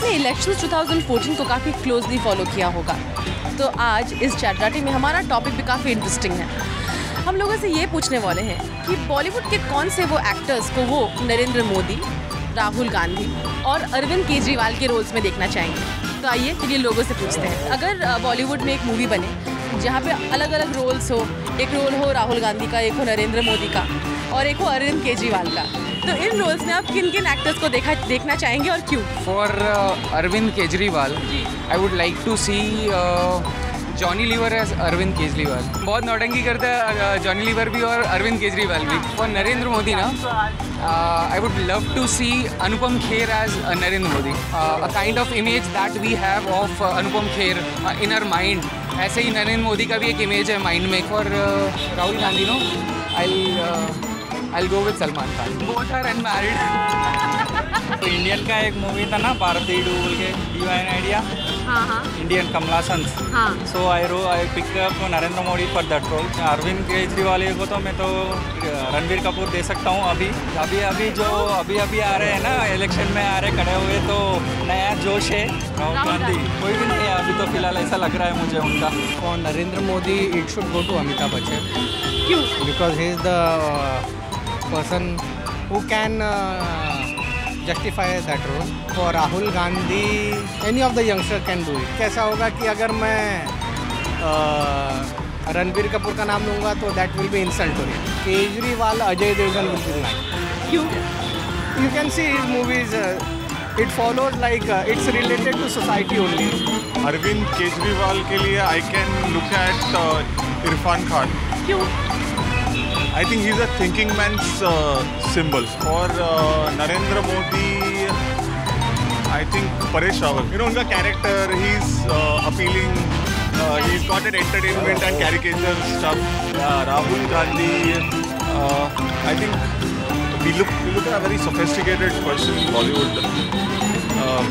आपने इलेक्शंस 2014 को काफ़ी क्लोजली फॉलो किया होगा, तो आज इस चैट में हमारा टॉपिक भी काफ़ी इंटरेस्टिंग है। हम लोगों से ये पूछने वाले हैं कि बॉलीवुड के कौन से वो एक्टर्स को वो नरेंद्र मोदी, राहुल गांधी और अरविंद केजरीवाल के रोल्स में देखना चाहेंगे। तो आइए चलिए लोगों से पूछते हैं, अगर बॉलीवुड में एक मूवी बने जहाँ पे अलग अलग रोल्स हो, एक रोल हो राहुल गांधी का, एक हो नरेंद्र मोदी का और एक हो अरविंद केजरीवाल का, तो इन रोल्स में आप किन किन एक्टर्स को देखना चाहेंगे और क्यों? For Arvind Kejriwal I would like to see Johnny Lever as Arvind Kejriwal. बहुत नौटंकी करता है जॉनी लीवर भी और अरविंद केजरीवाल भी। फॉर नरेंद्र मोदी ना I would love to see Anupam Kher as Narendra Modi. A kind of image that we have of Anupam Kher in our mind, ऐसे ही नरेंद्र मोदी का भी एक इमेज है माइंड में। For Rahul Gandhi no I'll go with Salman Khan. Both are unmarried. तो इंडियन का एक मूवी था ना भारती डू बोल के, डिवाइन आइडिया, इंडियन कमला हसन्स। So I pick up Narendra Modi for that role. Arvind Kejriwal को तो मैं तो रणबीर कपूर दे सकता हूँ। अभी जो अभी आ रहे हैं ना, इलेक्शन में आ रहे खड़े हुए, तो नया जोश है। राहुल गांधी कोई भी नहीं है अभी तो फिलहाल, ऐसा लग रहा है मुझे उनका। For Narendra Modi it should go to Amitabh Bachchan. क्यों? Because he is the person who can justify that role. For Rahul Gandhi, any of the youngster can do it. कैसा होगा कि अगर मैं रणबीर कपूर का नाम लूँगा तो that will be insult to him. Kejriwal, Ajay Devgan will be like. क्यों? You can see his movies. It follows like it's related to society only. Arvind Kejriwal के लिए I can look at Irfan Khan. क्यों? I think he's a thinking man's symbol. For Narendra Modi, I think Paresh Rawal. You know, उनका character, he's appealing. He's got an entertainment and caricature stuff. Rahul Gandhi, I think we look at a very sophisticated person in Bollywood.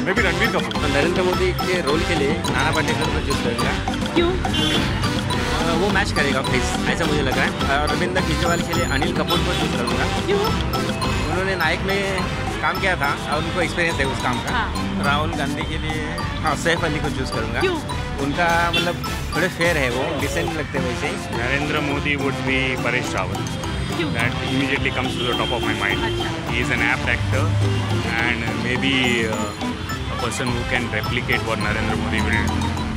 Maybe Ranbir Kapoor. Narendra Modi के role के लिए नाना पाटेकर को choose करेगा। क्यों? वो match करेगा face, ऐसा मुझे लग रहा है। और अरविंद केजरीवाल के लिए अनिल कपूर को चूज करूँगा। क्यों? उन्होंने नायक में काम किया था और उनको एक्सपीरियंस है उस काम का। राहुल गांधी के लिए सैफ अली को चूज करूँगा। क्यों? उनका मतलब थोड़े फेयर है, वो डिसेंट लगते हैं वैसे ही। Narendra Modi would be Paresh Rawal. That immediately comes to the top of my mind. He is an apt actor and maybe a person who can replicate what Narendra Modi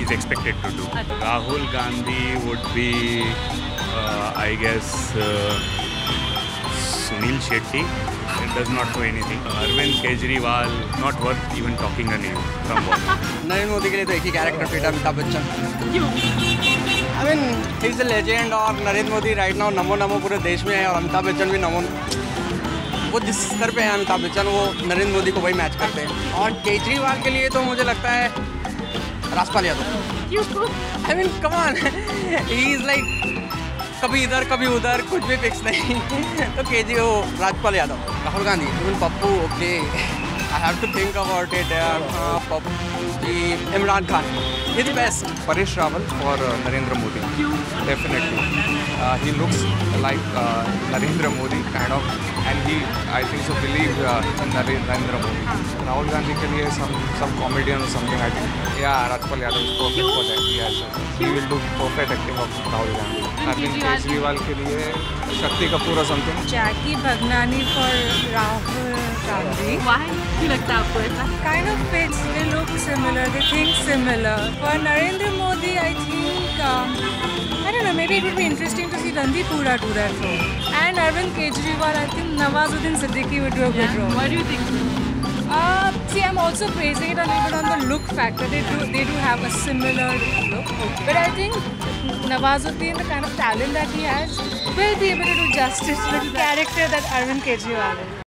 is expected to do. Rahul Gandhi would be, I guess, Sunil Shetty. It does not do anything. Arvind Kejriwal, not worth even talking a name from Bollywood. Narendra Modi के लिए तो एक ही character fit है, अमिताभ बच्चन। क्यों? I mean, he is a legend और Narendra Modi right now नमो पूरे देश में है और अमिताभ बच्चन भी नमो। वो जिस स्तर पे है अमिताभ बच्चन, वो नरेंद्र मोदी को वही मैच करते हैं। और केजरीवाल के लिए तो मुझे लगता है Rajpal Yadav. I mean, come on, he is like कभी इधर कभी उधर, कुछ भी फिक्स नहीं। तो Rajpal Yadav, Rahul Gandhi, Pappu, okay, I have to think about it. Pappu ji, Imran Khan, is best. Paresh Rawal for Narendra Modi. Definitely. He looks like Narendra Modi kind of, and I think so believe in Narendra Modi. Rahul Gandhi के लिए some comedian or something, I think. Yeah, Rajpal Yadav is perfect for that. Yes, he will do perfect acting of Rahul Gandhi. Arvind Kejriwal के लिए Shakti Kapoor or something. Jackie Bhagnani for Rahul Gandhi. Why? क्यों लगता है आपको ऐसा? Kind of fits. They look similar. They think similar. For Narendra Modi, I think. I don't know, maybe it would be interesting to see Randeep Hooda do that role. And Arvind Kejriwal, I think Nawazuddin Siddiqui would do a good role. Why do you think so? See, I'm also praising it a little bit on the look factor. They do have a similar look. But I think Nawazuddin, the kind of talent that he has, will be able to do justice to the character that Arvind Kejriwal is.